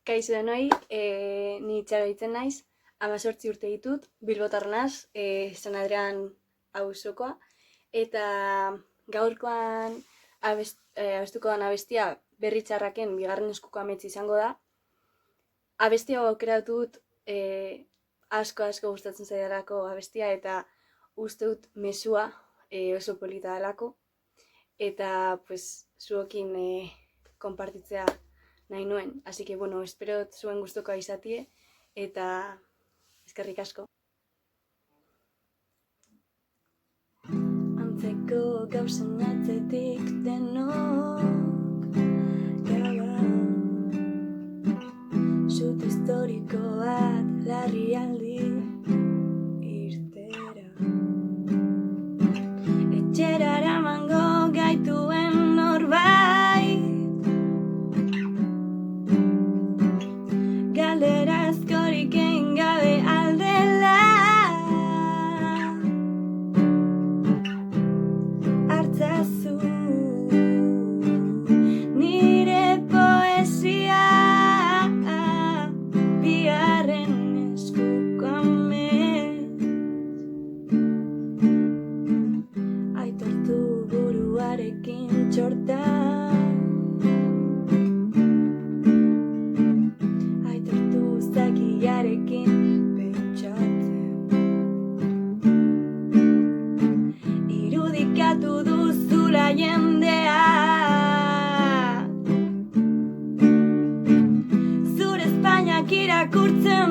Kaixo denoi, ni Itxaro ditzen naiz, 18 urte ditut, Bilbotarra naz, San Adrian auzokoa, eta gaurkoan abestuko dan abestia Berri Txarraken bigarren eskuko amets izango da. Abestia aukeratu dut asko gustatzen zaidalako abestia, eta uste dut mezua oso polita dalako, eta zuokin konpartitzea nahi nuen. Así que, espero zuen gustukoa izatie, eta eskerrik asko. Antzeko gauzen atzetik denok gara, sut historiko bat larrialdi irtera, etxera eramango gaituen norbait, galdera askorik egin gabe aldela, hartzazu nire poesia, bigarren eskuko amets, aitortu buruarekin txorta, zakiarekin pentsatzen, irudikatu duzula jendea, zure Espainiak irakurtzen